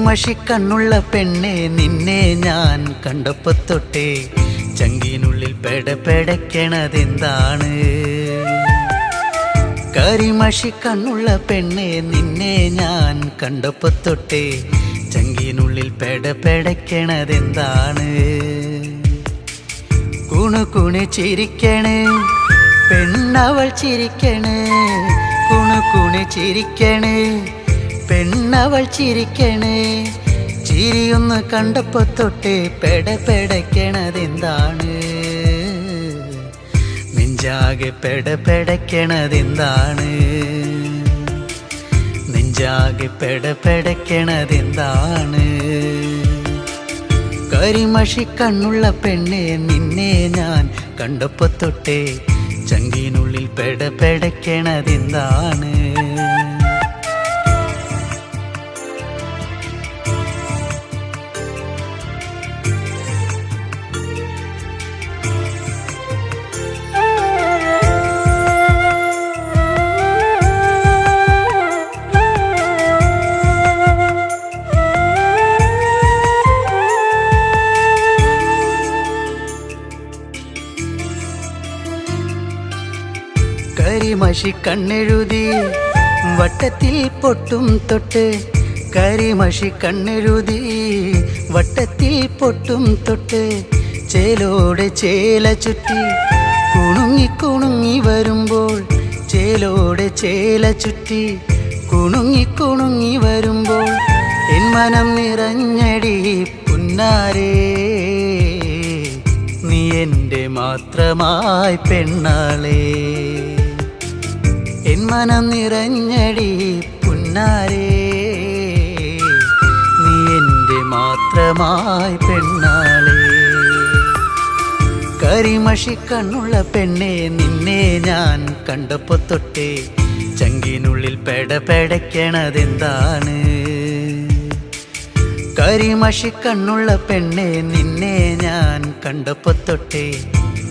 കരിമഷിക്കണ്ണുള്ള പെണ്ണെ നിന്നെ ഞാൻ കണ്ടപ്പോ തൊട്ടേ ചങ്കിനുള്ളിൽ പെടപ്പെടക്കണതെന്താണ്? കരിമഷിക്കണ്ണുള്ള പെണ്ണെ നിന്നെ ഞാൻ കണ്ടപ്പോ തൊട്ടേ ചങ്കിനുള്ളിൽ പെടപ്പെടക്കണതെന്താണ്? കുണുകുണു ചിരിക്കണ് പെണ്ണവൾ ചിരിക്കണ്, കുണുകുണു ചിരിക്കണ് പെണ്ണവൾ ചിരിക്കണ്. ചിരിയൊന്ന് കണ്ടപ്പോ തൊട്ടേ പെടപ്പെടക്കണതെന്താണ്? നെഞ്ചാകെ പെടപ്പെടക്കണതെന്താണ്? നെഞ്ചാകെ പെടപ്പെടക്കണതെന്താണ്? കരിമഷിക്കണ്ണുള്ള പെണ്ണെ നിന്നെ ഞാൻ കണ്ടപ്പോ തൊട്ടേ ചങ്കിനുള്ളിൽ പെടപ്പെടക്കണതെന്താണ്? കരിമഷിക്കണ്ണെഴുതി വട്ടത്തിൽ പൊട്ടും തൊട്ട്, കരിമഷിക്കണ്ണെഴുതി വട്ടത്തിൽ പൊട്ടും തൊട്ട്, ചേലോടെ ചേല ചുറ്റി കുണുങ്ങി കുണുങ്ങി വരുമ്പോൾ, ചേലോടെ ചേല ചുറ്റി കുണുങ്ങി കുണുങ്ങി വരുമ്പോൾ എൻ മനം നിറഞ്ഞടി പുന്നാരേ, നീ എൻ്റെ മാത്രമായി പെണ്ണാളേ. എൻ മനം നിറഞ്ഞടി പുന്നാരേ, നീ എൻ്റെ മാത്രമായി പെണ്ണാളേ. കരിമഷിക്കണ്ണുള്ള പെണ്ണെ നിന്നെ ഞാൻ കണ്ടപ്പോ തൊട്ടേ ചങ്കിനുള്ളിൽ പെടപ്പെടക്കണതെന്താണ്? കരിമഷിക്കണ്ണുള്ള പെണ്ണെ നിന്നെ ഞാൻ കണ്ടപ്പോ തൊട്ടേ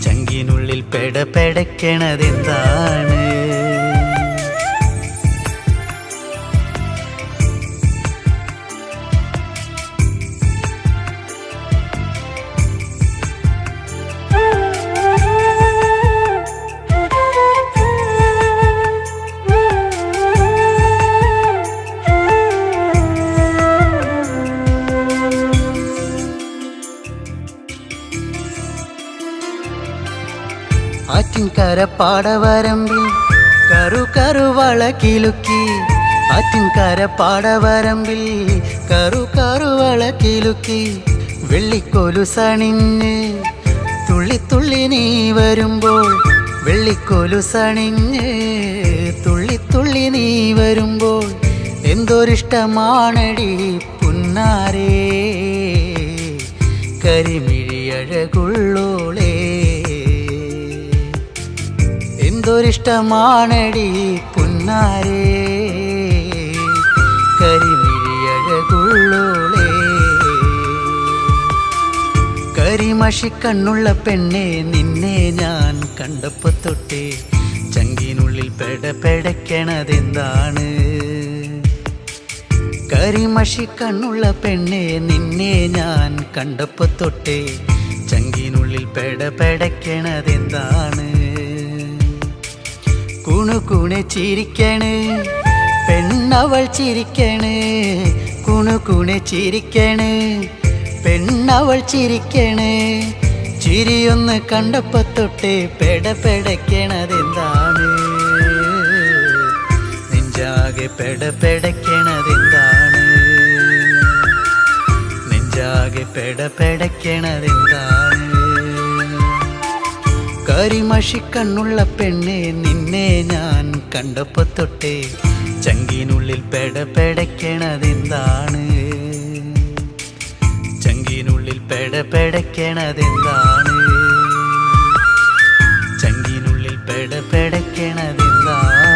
ചങ്കിനുള്ളിൽ പെടപ്പെടക്കണതെന്താണ്? ആറ്റിൻകര പാടവരമ്പിൽ കറു കറുവള കിലുക്കി, ആറ്റിൻകര പാടവരമ്പിൽ കറു കറുവള കിലുക്കി, വെള്ളിക്കൊലുസണിഞ്ഞ് തുള്ളി തുള്ളി നീ വരുമ്പോൾ, വെള്ളിക്കൊലുസണിഞ്ഞ് തുള്ളി തുള്ളി നീ വരുമ്പോൾ എന്തൊരിഷ്ടമാണടി പുന്നാരേ, കരിമിഴിയഴകുള്ളോളേ. എന്തൊരിഷ്ടമാണടി പുന്നാരേ, കരിമിഴിയഴകുള്ളോളേ. കരിമഷിക്കണ്ണുള്ള പെണ്ണെ നിന്നെ ഞാൻ കണ്ടപ്പോ തൊട്ടേ ചങ്കിനുള്ളിൽ പെടപ്പെടക്കണതെന്താണ്? കരിമഷിക്കണ്ണുള്ള പെണ്ണെ നിന്നെ ഞാൻ കണ്ടപ്പോ തൊട്ടേ ചങ്കിനുള്ളിൽ പെടപ്പെടക്കണതെന്താണ്? കുണുകുണു ചിരിക്കണ് പെണ്ണവൾ ചിരിക്കണ്, കുണുകുണു ചിരിക്കണ് പെണ്ണവൾ ചിരിക്കണ്. ചിരിയൊന്ന് കണ്ടപ്പോ തൊട്ടേ പെടപ്പെടക്കണതെന്താണ്? നെഞ്ചാകെ പെടപ്പെടക്കണതെന്താണ്? നെഞ്ചാകെ പെടപ്പെടക്കണതെന്താണ്? കരിമഷിക്കണ്ണുള്ള പെണ്ണെ നിന്നെ ഞാൻ കണ്ടപ്പോ തൊട്ടേ ചങ്കിനുള്ളിൽ പെടപ്പെടക്കണതെന്താണ്? ചങ്കിനുള്ളിൽ പെടപ്പെടക്കണതെന്താണ്? ചങ്കിനുള്ളിൽ പെടപ്പെടക്കണതെന്താണ്?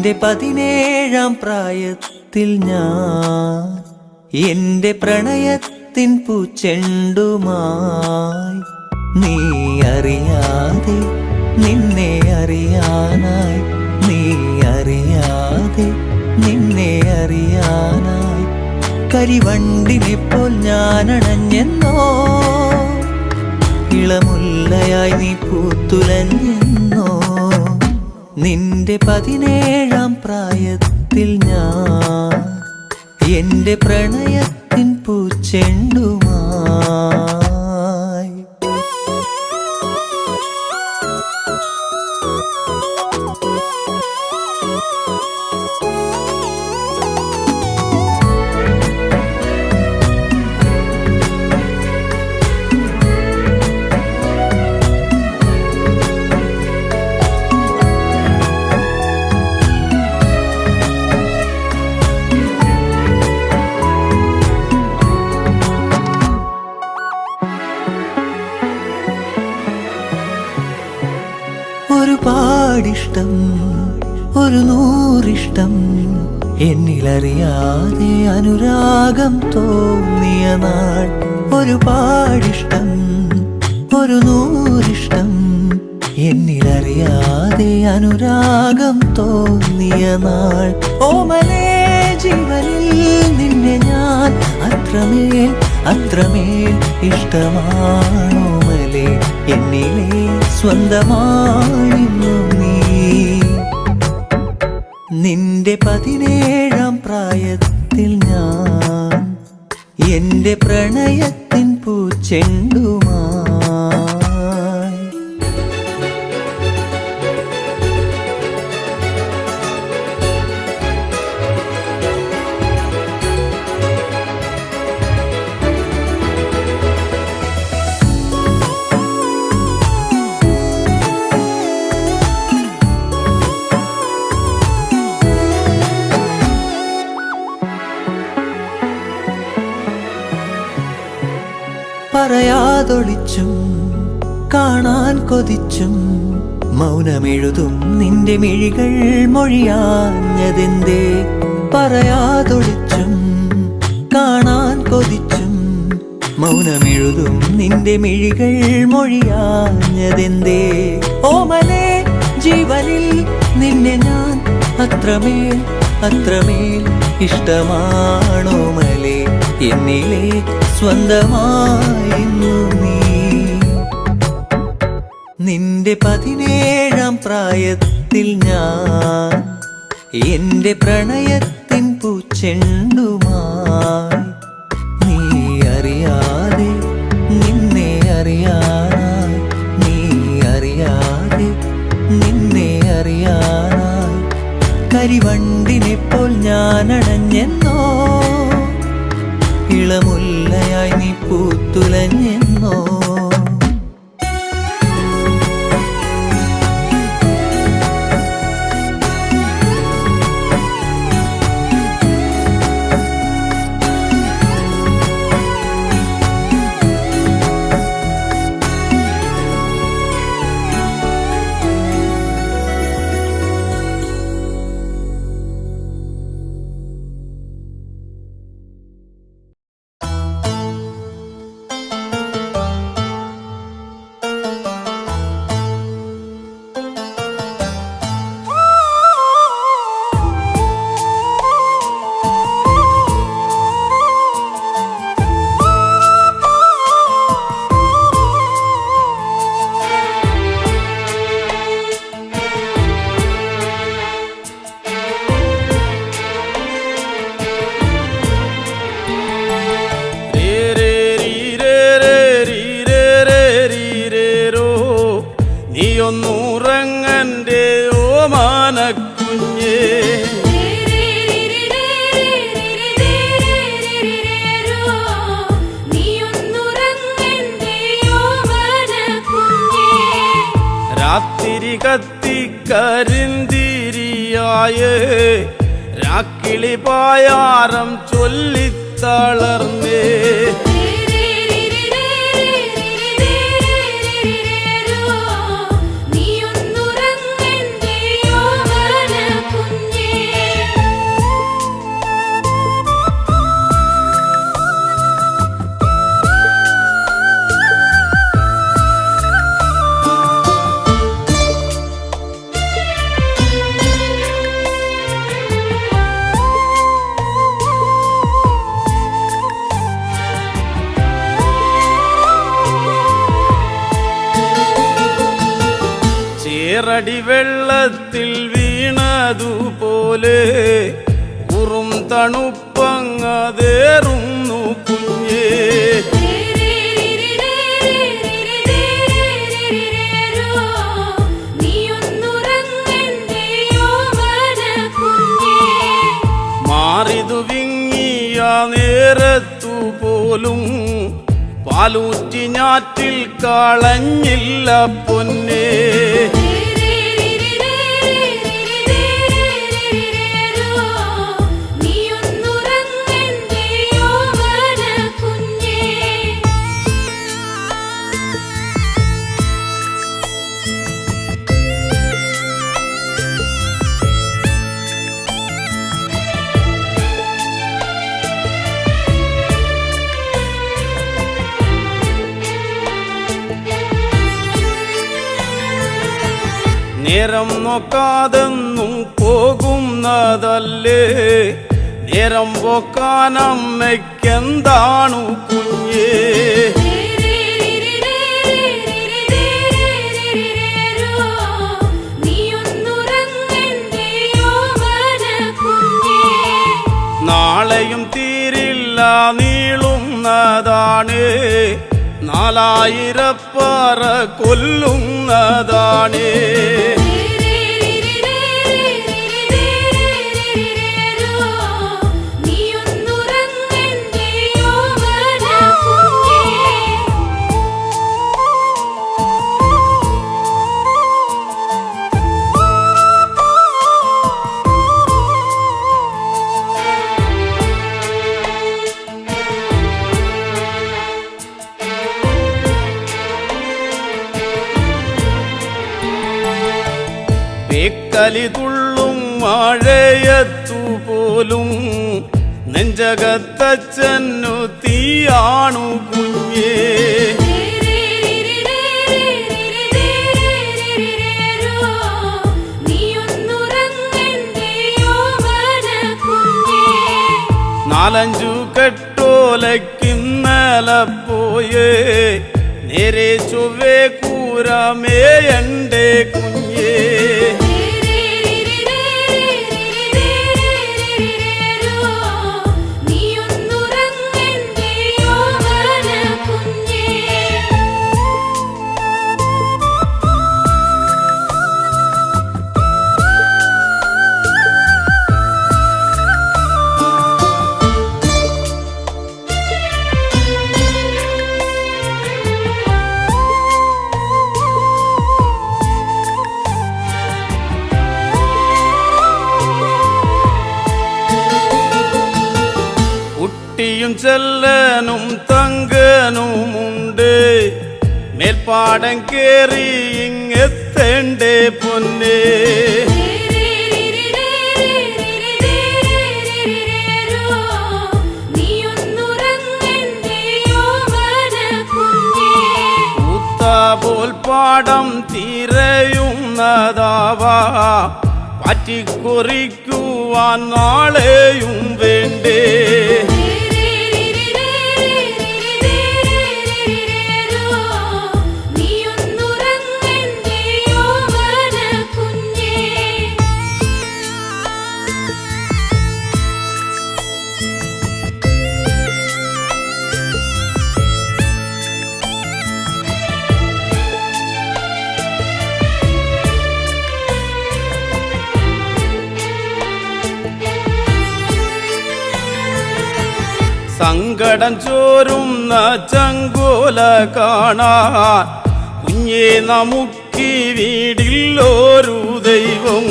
എന്റെ 17-ാം പ്രായത്തിൽ ഞാൻ എന്റെ പ്രണയത്തിൻ പൂച്ചെണ്ടുമായി നീ അറിയാതെ നിന്നെ അറിയാനായി, നീ അറിയാതെ നിന്നെ അറിയാനായി കരിവണ്ടിനെപ്പോൾ ഞാനണഞ്ഞെന്നോ, ഇളമുല്ലയായി നീ പൂത്തുലഞ്ഞെന്നോ. നിന്റെ 17-ാം പ്രായത്തിൽ ഞാൻ എന്റെ പ്രണയത്തിൻ പൂച്ചെണ്ടുമായി. ഒരുപാടിഷ്ടം, ഒരു നൂറിഷ്ടം, എന്നിലറിയാതെ അനുരാഗം തോന്നിയ നാൾ. ഒരുപാടിഷ്ടം, ഒരു നൂറിഷ്ടം, എന്നിലറിയാതെ അനുരാഗം തോന്നിയ നാൾ. ഓമലേ ജീവനിൽ നിന്നെ ഞാൻ അത്രമേൽ അത്രമേൽ ഇഷ്ടമാണോമലേ, എന്നിലെ സ്വന്തമായിരുന്നു നീ. നിന്റെ 17-ാം പ്രായത്തിൽ ഞാൻ എന്റെ പ്രണയത്തിൻ പൂച്ചെണ്ടുമായി. പറയാതൊളിച്ചും കാണാൻ കൊതിച്ചും മൗനമെഴുതും നിന്റെ മിഴികൾ മൊഴിയാഞ്ഞതെന്തേ. പറയാതൊളിച്ചും കാണാൻ കൊതിച്ചും മൗനമെഴുതും നിന്റെ മിഴികൾ മൊഴിയാഞ്ഞതെന്തേ. ഓമലേ ജീവനിൽ നിന്നെ ഞാൻ അത്രമേൽ അത്രമേൽ ഇഷ്ടമാണോമലേ, എന്നിലെ സ്വന്തമായിരുന്നു നീ. നിന്റെ 17-ാം പ്രായത്തിൽ ഞാൻ എന്റെ പ്രണയത്തിൻ പൂച്ചെണ്ടുമായി. നീ അറിയാതെ നിന്നെ അറിയാനായി, നീ അറിയാതെ നിന്നെ അറിയാനായി കരിവണ്ടിനെപ്പോൾ ഞാനണഞ്ഞെന്നോ, ഇളമുല്ലയായി നീ പൂത്തുലഞ്ഞെന്നോ. നീയൊന്നുറങ്ങന്റെ ഓമാനക്കുഞ്ഞേ, രാത്തിരി കത്തിക്കരിന്തിരിയായേ രാക്കിളി പായാരം ചൊല്ലിത്തളർന്നേ. ഏറടി വെള്ളത്തിൽ വീണതുപോലെ ഉറും തണുപ്പങ്ങതേറുന്നു കുഞ്ഞേ. മാറിതു വിങ്ങിയ നേരത്തു പോലും പാലൂറ്റി ഞാറ്റിൽ കളഞ്ഞില്ല പൊന്നേ. നേരം നോക്കാതെന്നും പോകുന്നതല്ലേ, നേരം പോക്കാനമ്മയ്ക്കെന്താണു കുഞ്ഞേ. നാളെയും തീരില്ല നീളുന്നതാണ്, 4000 പറ കൊല്ലുന്നതാണ്. പേക്കലി തുള്ളും മഴയത്തു പോലും നെഞ്ചകത്തച്ഛനു തീയാണു കുഞ്ഞേ. നാലഞ്ചു കെട്ടോലക്കിന്നലെ പോയേ, നേരെ ചൊവ്വേ കൂരമേയണ്ടേ കുഞ്ഞേ. കുട്ടിയും ചെല്ലനും തങ്കനുമുണ്ട്, മേൽപ്പാടം കേറി ഇങ്ങെത്തേണ്ടേ പൊന്നേ. പോൽ പാടം തിരയുന്നതാവാ, പാറ്റിക്കുറിക്കുവാൻ നാളെയും വേണ്ടേ. സങ്കടം ചോരുന്ന ചങ്കോല കാണാൻ കുഞ്ഞേ നമുക്കി വീടില്ലൊരു ദൈവം.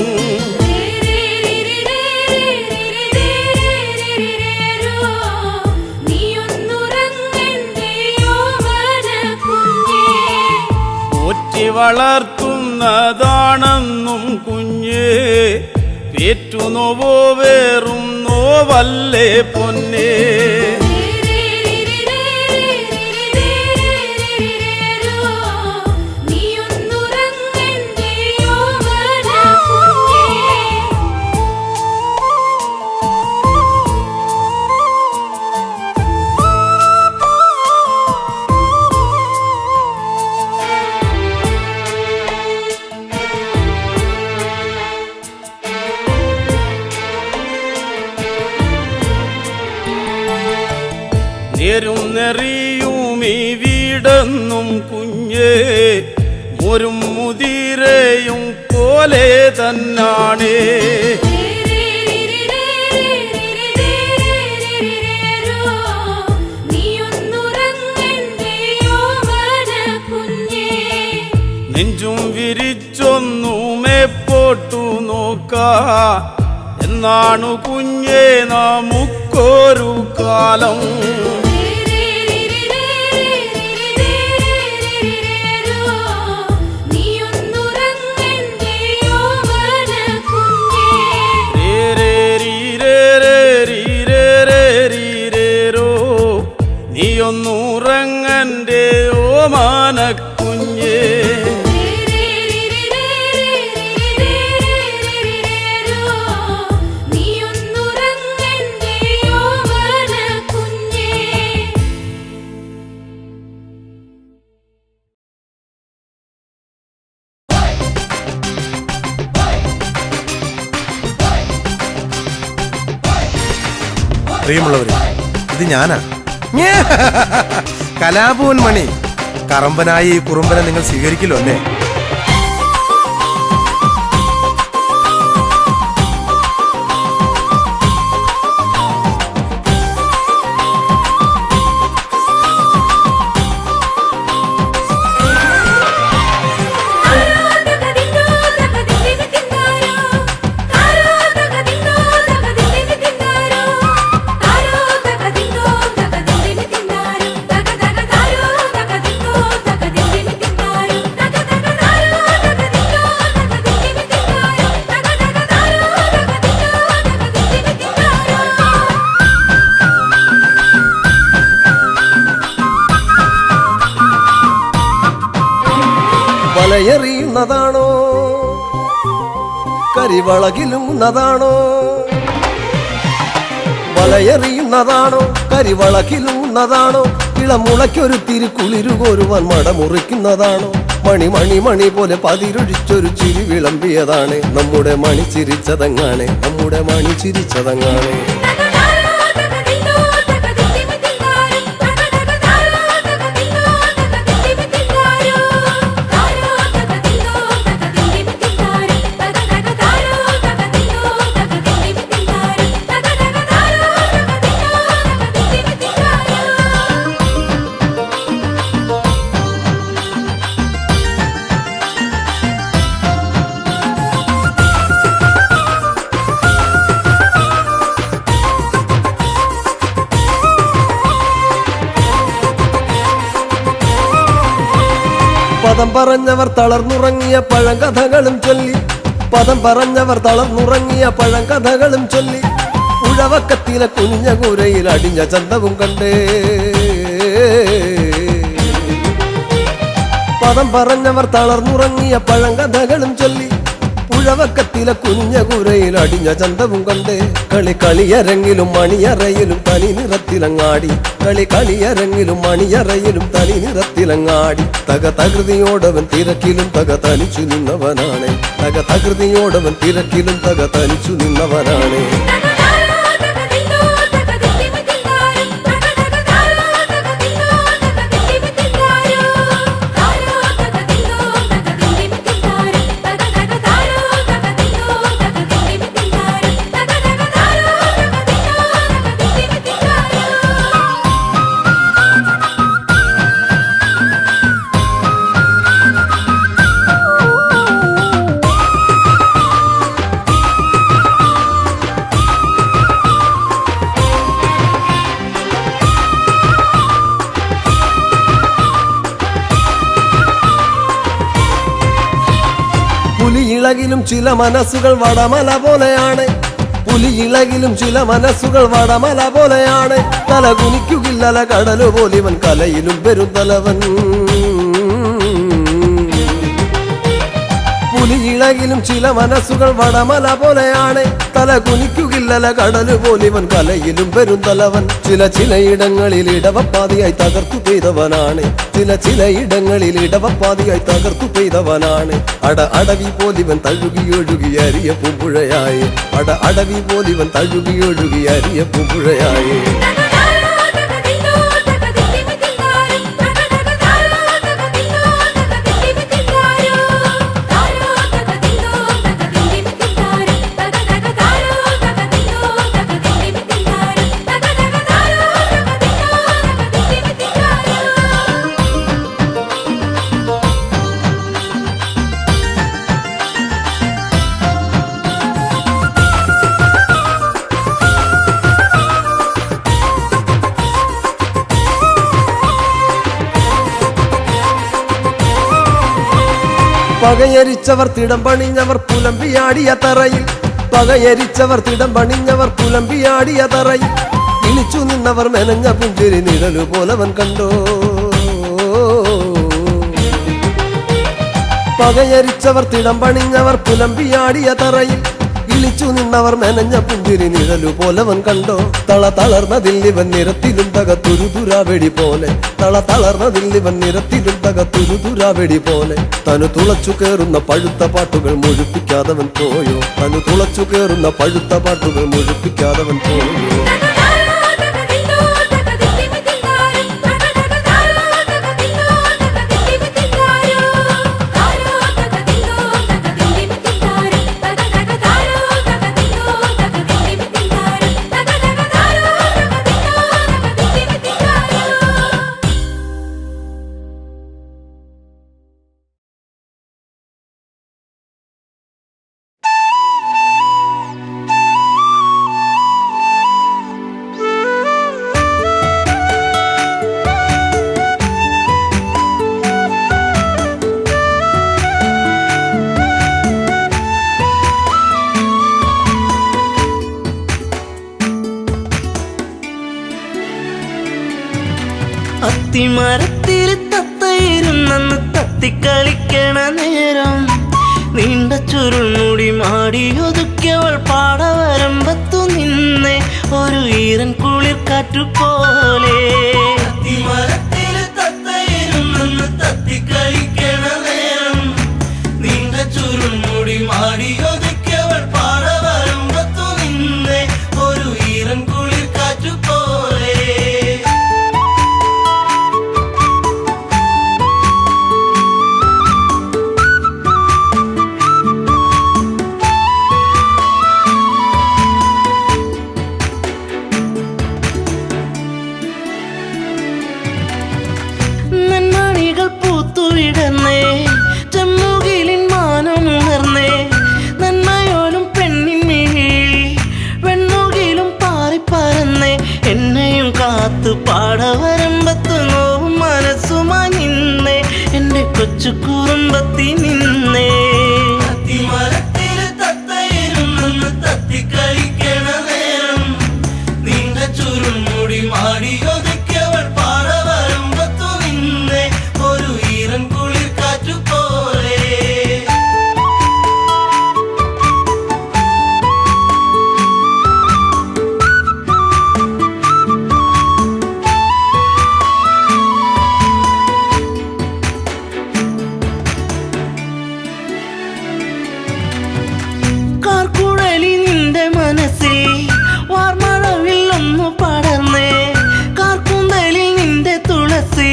പോറ്റി വളർത്തുന്നതാണെന്നും കുഞ്ഞേ, പേറ്റുനോവോ വേറും നോവല്ലേ പൊന്നേ. നേരും നെറിയും ഈ വീടെന്നും കുഞ്ഞേ മോരും മുതിരയും പോലെ തന്നാണേ. നെഞ്ചും വിരിച്ചൊന്നുമേ പോട്ടു നോക്ക എന്നാണു കുഞ്ഞേ നമുക്കൊരു കാലം. നീയൊന്നുറങ്ങന്റെ ഓമാനക്കുഞ്ഞേ. പ്രിയമുള്ളവരെ, ഇത് ഞാനാ കലാഭവൻ മണി. കറമ്പനായി ഈ കുറുമ്പനെ നിങ്ങൾ സ്വീകരിക്കില്ലോ അല്ലേ? വലയെറിയുന്നതാണോ കരിവളകിലുന്നതാണോ? വലയെറിയുന്നതാണോ കരിവളകിലുന്നതാണോ? ഇളമുളയ്ക്കൊരു തിരുക്കുളിരുകോരുവാൻ മടമുറിക്കുന്നതാണോ? മണി മണി മണി പോലെ പതിരൊഴിച്ചൊരു ചിരി വിളമ്പിയതാണ്. നമ്മുടെ മണി ചിരിച്ചതങ്ങാണ്, നമ്മുടെ മണി ചിരിച്ചതങ്ങാണ്. പദം പറഞ്ഞവർ തളർന്നുറങ്ങിയ പഴങ്കഥകളും ചൊല്ലി, പദം പറഞ്ഞവർ തളർന്നുറങ്ങിയ പഴങ്കഥകളും ചൊല്ലി, ഉഴവക്കത്തിലെ കുഞ്ഞ കൂരയിൽ അടിഞ്ഞ ചന്തവും കണ്ടേ. പദം പറഞ്ഞവർ തളർന്നുറങ്ങിയ പഴങ്കഥകളും ചൊല്ലി, ഉഴവക്കത്തിലെ കുഞ്ഞ കൂരയിൽ അടിഞ്ഞ ചന്തവും കണ്ടേ. കളി കളിയരങ്ങിലും മണിയറയിലും തനി നിറത്തിലങ്ങാടി, കളി കളിയരങ്ങിലും മണിയറയിലും തനി നിറത്തിലങ്ങാടി. തക തകൃതിയോടവൻ തിരക്കിലും തക തനിച്ചു നിന്നവനാണ്, തക തകൃതിയോടവൻ തിരക്കിലും തക തനിച്ചു നിന്നവനാണ്. പുലിയിളകിലും ചില മനസ്സുകൾ വടമല പോലെയാണ്, പുലിയിളകിലും ചില മനസ്സുകൾ വടമല പോലെയാണ്. തല കുനിക്കുകില്ലല കടലു പോലിവൻ കലയിലും പെരുന്തലവൻ. പുലിയിളകിലും ചില മനസ്സുകൾ വടമല പോലെയാണ്, തല കുനിക്കുകില്ലല കടലു പോലിവൻ കലയിലും പെരുന്തലവൻ. ചിലയിടങ്ങളിൽ ഇടവപ്പാതിയായി തകർത്തു പെയ്തവനാണ്, ചിലയിടങ്ങളിൽ ഇടവപ്പാതിയായി തകർത്തു പെയ്തവനാണ്. അടവി പോലിവൻ തഴുകിയൊഴുകി അരിയ പൂമ്പുഴയായി, അടവി പോലിവൻ തഴുകിയൊഴുകി അരിയ പൂമ്പുഴയായി. പകയരിച്ചവർ തിടം പണിഞ്ഞവർ പുലമ്പിയാടിയ തറയിൽ പകയരിച്ചവർ തിടം പണിഞ്ഞവർ പുലമ്പിയാടിയ തറയിൽ ഇളിച്ചു നിന്നവർ മെനഞ്ഞ പുഞ്ചിരി നിഴലു പോലവൻ കണ്ടോ പകയരിച്ചവർ തിടം പണിഞ്ഞവർ പുലമ്പിയാടിയ തറയിൽ ഇളിച്ചു നിന്നവർ മെനഞ്ഞ പുഞ്ചിരി നിഴലു പോലവൻ കണ്ടോ തള തളർന്നതിൽ ഇവൻ നിരത്തിലും തകത്തുരുതുരാവെടി പോലെ തള തളർന്നതിൽ ഇവൻ നിരത്തിലും തകത്തുരുതുരാവെടി പോലെ തനു തുളച്ചു കേറുന്ന പഴുത്ത പാട്ടുകൾ മുഴുപ്പിക്കാതവൻ പോയോ തനു തുളച്ചു കേറുന്ന പഴുത്ത പാട്ടുകൾ മുഴുപ്പിക്കാതവൻ പോയോ അത്തിമരത്തിൽ തത്തയിരുന്നെന്ന് തത്തിക്കളിക്കണ നേരം നീണ്ട ചുരുൾമുടി മാടിയൊതുക്കിയവൾ പാടവരമ്പത്തു നിന്നെ ഒരു ഈറൻ കുളിർ കാറ്റുപോലെ അത്തിമരത്തിൽ തത്തയിരുന്നെന്ന് തത്തിക്കളിക്കണ നേരം നീണ്ട ചുരുൾമുടി മാടിയൊതുക്കിയവൾ പാടവരമ്പത്തു നിന്നെ ഒരു ഈറൻ കുളിർ കാറ്റുപോലെ ചെമ്മുകിലിൻ മാനമുണർന്നേ നന്മയോലും പെണ്ണിൻ മിഴിയിൽ വെണ്ണുകിലും പാറിപ്പറന്നേ എന്നെയും കാത്തു പാടവരമ്പത്ത് നോവും മനസ്സുമായി നിന്നേ എൻ്റെ കൊച്ചു കുറുമ്പത്തി നിന്നേ അത്തിമരത്തിൽ തത്തയിരുന്നെന്ന് തത്തിക്കളിക്കണ നേരം നീണ്ട ചുരുൾമുടി മാടിയൊതുക്കിയവൾ പാടവരമ്പത്തു നിന്നേ ഒരു ഈറൻ കുളിർ കാറ്റുപോലെ കാർക്കുഴലി നിന്റെ മനസ്സിൽ വാർമഴവിൽ ഒന്നു പടർന്നേ കാർക്കുന്തലിൽ നിന്റെ തുളസി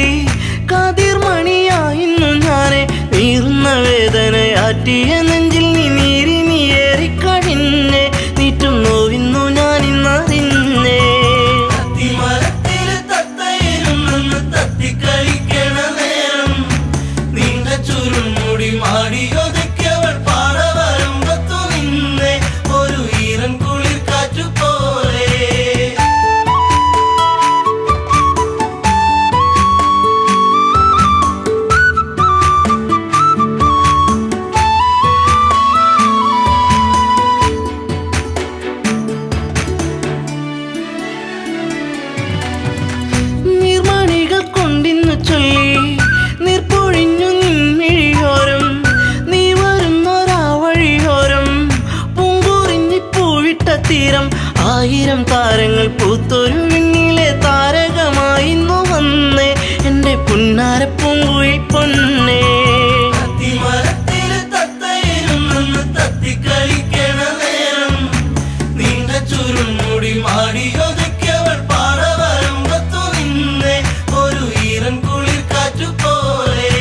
കാതിർമണിയായിരുന്നു ഞാനെ നീറുന്ന വേദനയാറ്റിയ നെഞ്ചിൽ നീ നീരി നീയേറിക്കഴിഞ്ഞേ നീറ്റും നോവിന്നു ഞാനിന്നറിഞ്ഞേ അത്തിമരത്തിൽ തത്തയിരുന്നെന്ന് തത്തിക്കളിക്കണ നേരം നീണ്ട ചുരുൾമുടി മാടിയൊതുക്കിയവൾ പാടവരമ്പത്തു നിന്നെ ഒരു ഈറൻ കുളിർ കാറ്റുപോലെ നീർമണികൾ കൊണ്ടിന്നു ചൊല്ലി നീർപ്പൊഴിഞ്ഞു നിൻമിഴിയോരം നീ വരുന്നൊരാ വഴിയോരം പൂങ്കുറിഞ്ഞി പൂവിട്ട തീരം ആയിരം താരങ്ങൾ പൂത്തൊരു വിണ്ണിലെ താരകമായിന്നു വന്നേ എൻ്റെ പുന്നാര പൂങ്കുയിൽ പൊന്നേ അത്തിമരത്തിൽ തത്തയിരുന്നെന്ന് തത്തിക്കളിക്കണ നേരം നീണ്ട ചുരുൾമുടി മാടിയൊതുക്കിയവൾ പാടവരമ്പത്തു നിന്നെ ഒരു ഈറൻ കുളിർ കാറ്റുപോലെ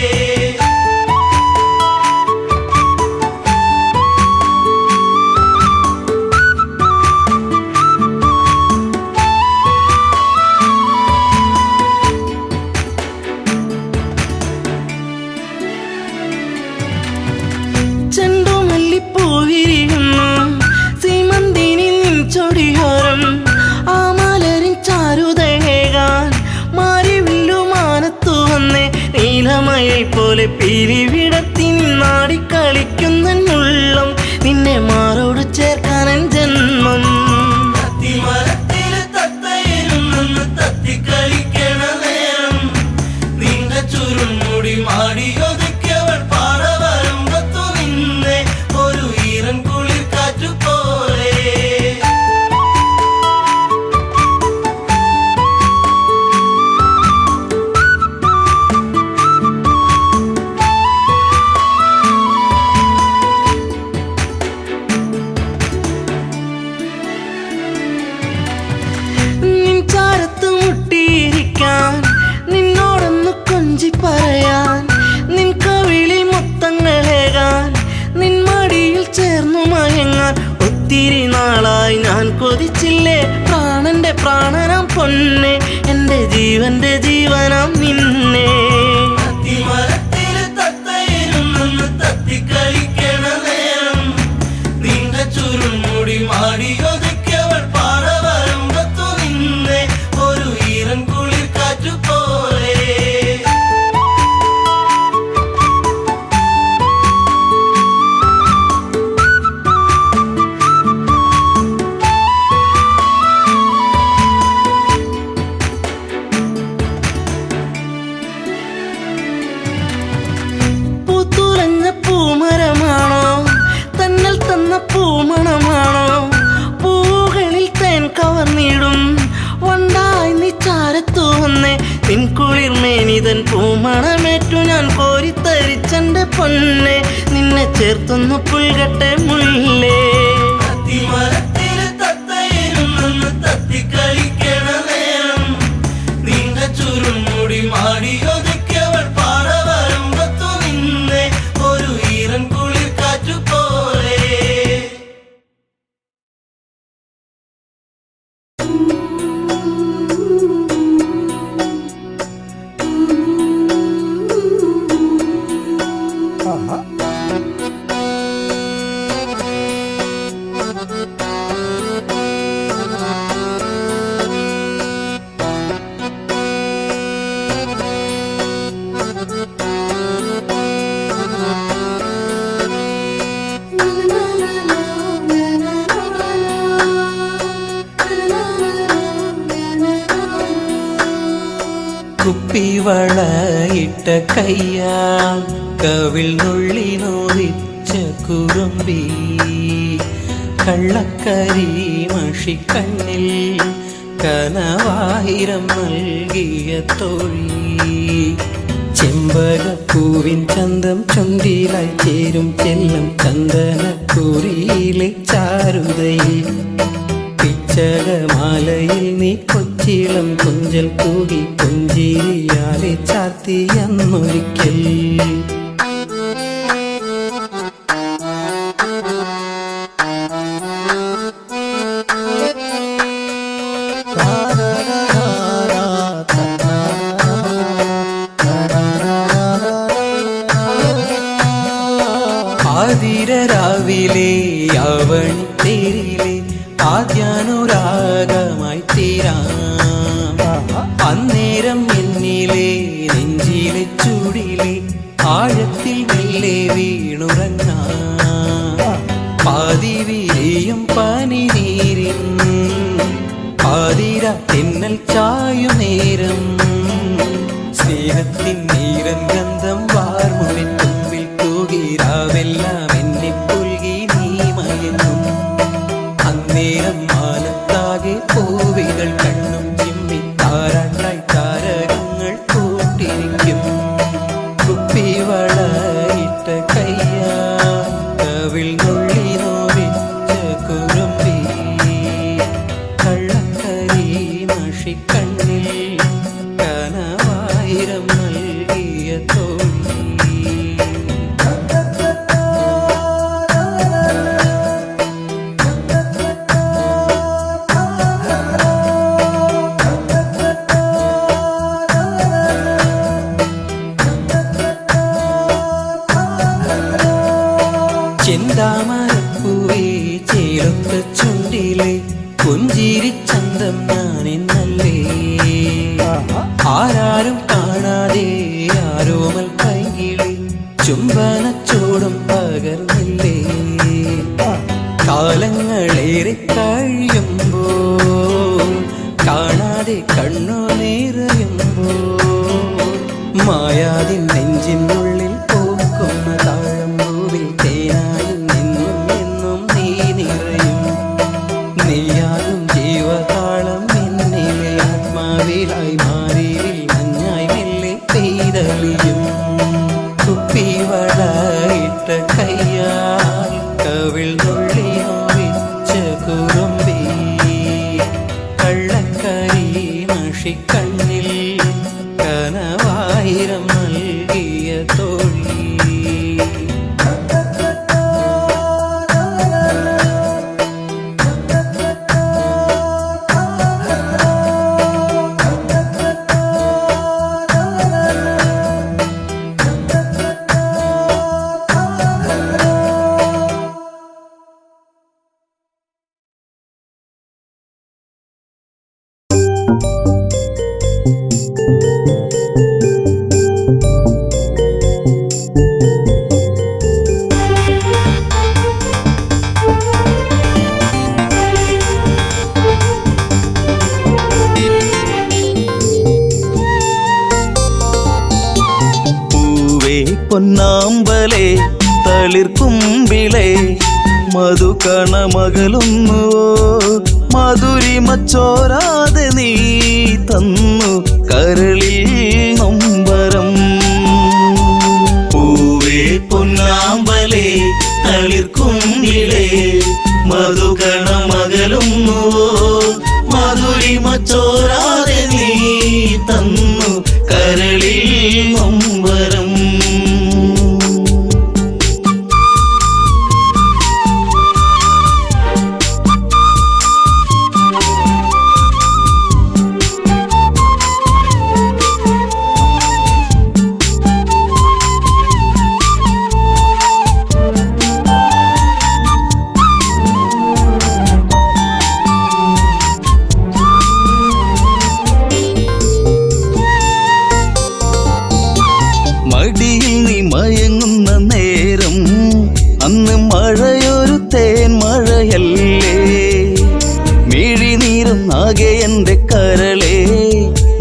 ചെണ്ടുമല്ലിപ്പൂവിരിയുന്നു സീമന്തിനി നിൻ ചൊടിയോരം ആ മലരിൻ ചാരുതേകാൻ മാരിവില്ലു മാനത്തു വന്നേ നീലമയിൽ പോലെ പീലി വിടത്തി നിന്നാടിക്ക കാണാം പൊന്നെ എൻ്റെ ജീവന്റെ ജീവനാം നിന്നെ. തത്തിക്കളിക്കണ നേരം നീണ്ട ചുരുൾമുടി മാടിയൊതുക്കിയവൾ പാറ വരുമ്പത്തു നിന്നെ ഒരു ഈറൻ കുളിർ കാറ്റുപോലെ. പൂത്തുലഞ്ഞ പൂമരമാണോ തന്നൽ തന്ന പൂമണമാണോ പൂകളിൽ തേൻ കവർന്നിടും വണ്ടായി നീ ചാരത്തു വന്നേ നിൻ കുളിർമേനിതൻ പൂമണമേറ്റു ഞാൻ കോരിത്തരിച്ചെന്റെ പൊന്നെ നിന്നെ ചേർത്തൊന്നു പുൽകട്ടെ മുല്ലേ. തത്തിക്കളിക്കണ നേരം നീണ്ട ചുരുൾമുടി മാടിയൊതുക്കിയവൾ പാറ വരുമ്പത്തു നിന്നെ ഒരു ഈറൻ കുളിർ കാറ്റുപോലെ. കുപ്പിവളയിട്ട കയ്യാ കവിൾ നുള്ളി നോവിച്ച കുറുമ്പി കള്ളക്കരി മഷിക്കണ്ണിൽ കനവായിരം നൽകിയ തോഴി ചെമ്പകപ്പൂവിൻ ചന്തം ചുണ്ടിലായി ചേരും ചെല്ലം ചന്ദനക്കുറിയിലെ ചാരുതയിൽ പിച്ചകമാലയിൽ നീ കൊച്ചിളം കൊഞ്ചൽ കൂടി പുഞ്ചിരിയാലെ ചാർത്തിയെന്നൊരിക്കൽ. ആതിരരാവിലെ യാവണിത്തേരിലെ ആദ്യാനുരാഗമായി തീരാം അന്നേരം എന്നിലെ നെഞ്ചിലെ ചൂടിലെ ആഴത്തിൽ മെല്ലെ വീണുറങ്ങാം. പാതിവിരിയും പനിനീരിൻ പാതിര തെന്നൽ ചായും നേരം സ്നേഹത്തിൻ നീരൻ ഗന്ധം വാർമുവിൻ തുമ്പിൽ തൂകിരാവെല്ലാം എന്നെ പുൽകി നീ മയങ്ങും. അന്നേരം മാനത്താകെ പൂവികൾ കണ്ണും ചിമ്മി താരാട്ടായി താരകങ്ങൾ കൂട്ടിരിക്കും. കുപ്പിവളയിട്ട കയ്യാ കവിൾ നുള്ളി നോവിച്ച കുറുമ്പി കള്ളക്കരി മഷിക്കണ്ണിൽ കനവായിരം നൽകിയ തോഴി. ചെന്താമരപ്പൂവേ ചേലൊത്ത ചുണ്ടിലെ പുഞ്ചിരിച്ചന്തം ഞാനെന്നല്ലേ ആരാരും കാണാതെ ആരോമൽ കൈകിളി ചുംബനച്ചോടും പകർന്നില്ലേ. കാലങ്ങളേറെ കഴിയുമ്പോൾ കാണാതെ കണ്ണു നിറയുമ്പോൾ മായാതിൻ നെഞ്ചിനുള്ളിൽ പൂക്കുന്ന താഴമ്പൂവിൽ തേനായും നിന്നും എന്നും നീ നിറയും. നീയാകും ജീവതാളം എന്നിലെ ആത്മാവിലായി മാറിയിൽ മഞ്ഞായി മെല്ലെ പെയ്തളിയും. കുപ്പിവളയിട്ട കയ്യാൽ കവിൾ നുള്ളി നോവിച്ച കുറുമ്പി കള്ളക്കരി മഷിക്കണ്ണിൽ കനവായിരം നൽകിയ തോഴി. പൊന്നാമ്പലേ തളിർക്കുമ്പിളേ മധുകണമകലുന്നുവോ മധുരിമ ചോരാതെ നീ തന്നു കരളിൽ നൊമ്പരം. പൂവേ പൊന്നാമ്പലേ തളിർക്കുമ്പിളേ മധുകണമകലുന്നുവോ മധുരിമ ചോരാതെ നീ തന്നു കരളിൽ നൊമ്പരം. മടിയിൽ നീ മയങ്ങുന്ന നേരം അന്ന് മഴയൊരു തേൻ മഴയല്ലേ മിഴിനീരം ആകെ എൻ്റെ കരളേ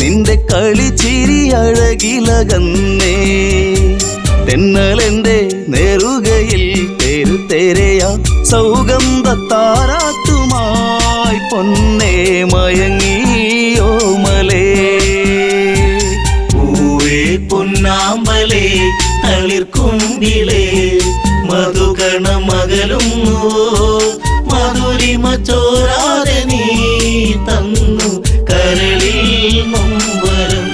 നിന്റെ കളിച്ചിരി അഴകിലകന്നേ തെന്നലെൻ്റെ നേറുകയിൽ തെരുതെരയാ സൗഗന്ധ താരാട്ടുമായി പൊന്നേ മയങ്ങിയോ മലേ. പൊന്നാമ്പലേ തളിർക്കുമ്പിളേ മധുകണമകലുന്നുവോ മധുരിമ ചോരാതെ നീ തന്നു കരളിൽ നൊമ്പരം.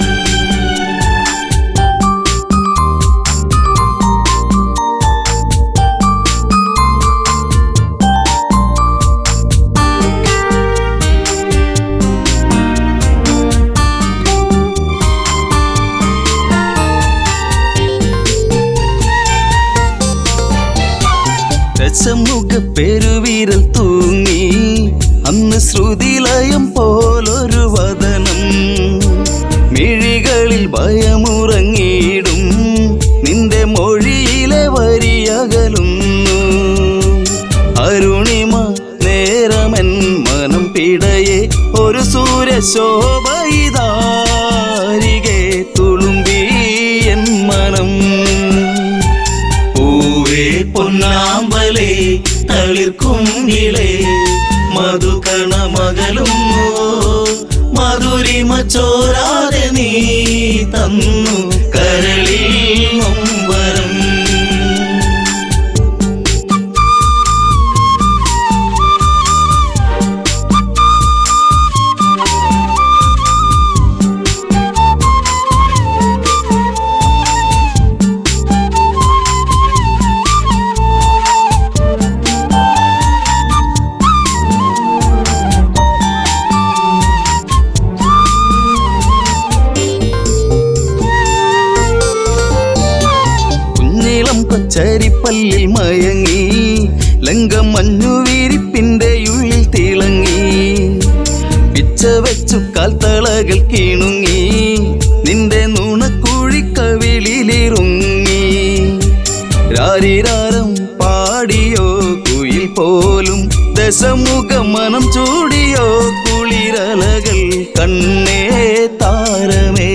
ദശമുഖ പെരുവിരൽ തൂങ്ങി അന്ന് ശ്രുതിലയം പോലൊരു വദനം മിഴികളിൽ ഭയമുറങ്ങിയിടും നിന്റെ മൊഴിയിലെ വരിയകലുന്നു അരുണിമ നേരമൻ മനം പിടയെ ഒരു സൂര്യശോഭയിതാരികെ തുളുമ്പി എൻ മനം. പൂവേ പൊന്നാമ്പലേ തളിർക്കുമ്പിളേ മധുകണമകലുന്നുവോ മധുരിമ ചോരാതെ നീ തന്നു കരളിൽ നൊമ്പരം. കൊച്ചരിപ്പല്ലിൽ മയങ്ങി ലങ്കം മഞ്ഞുവിരിപ്പിന്റെ ഉള്ളിൽ തിളങ്ങി പിച്ച വെച്ചു കാൽത്തളകൾ കിണുങ്ങി നിന്റെ നുണക്കുഴിക്കവിളിലിറുങ്ങി രാരിരാരം പാടിയോ കുയിൽ പോലും ദശമുഖ മനം ചൂടിയോ കുളിരലകൾ കണ്ണേ താരമേ.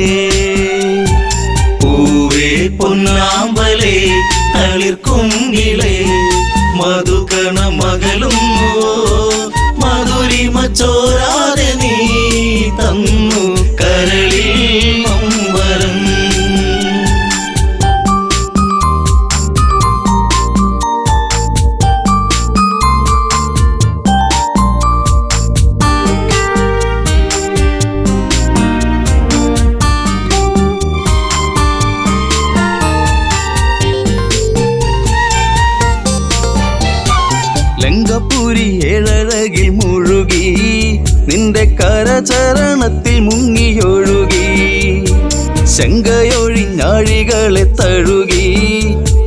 പൂവേ പൊന്നാമ്പലേ തളിർക്കുമ്പിളേ മധുകണമകലുന്നുവോ മധുരിമ ചോരാതെ നീ തന്നു കരളിൽ നൊമ്പരം. ലങ്കപുരി ഏഴഴകിൽ മുഴുകി നിന്റെ കരചരണത്തിൽ മുങ്ങിയൊഴുകി ശങ്കയൊഴിഞ്ഞാഴികളെ തഴുകി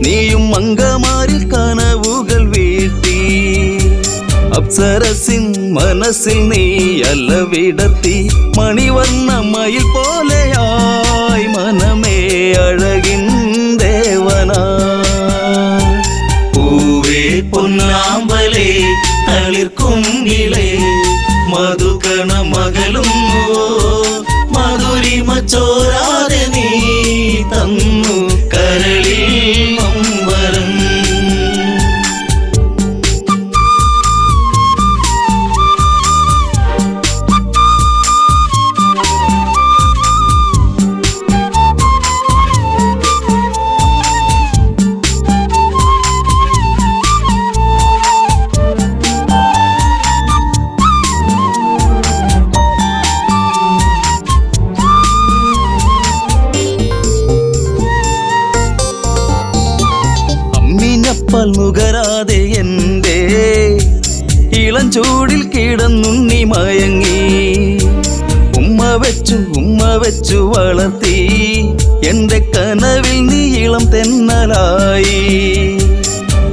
നീയും മങ്കമാരിൽ കനവുകൾ വീഴ്ത്തി അപ്സരസിൻ മനസ്സിൽ നീ അല്ല വിടർത്തി മണിവർണ്ണ മയിൽ പോലെയായി മനമേ അഴകിൻ ദേവനാ. പൂവേ പൊന്നാമ്പലേ തളിർക്കുമ്പിളേ മധുകണമകലുന്നുവോ മധുരിമ ചോരാതെ നീ തന്നു കരളിൽ പാൽ നുകരാതെ എൻ്റെ ഇളം ചൂടിൽ കിടന്നുണ്ണി മയങ്ങി. ഉമ്മ വെച്ചു വളർത്തി എൻ്റെ കനവിൽ നീ ഇളം തെന്നലായി.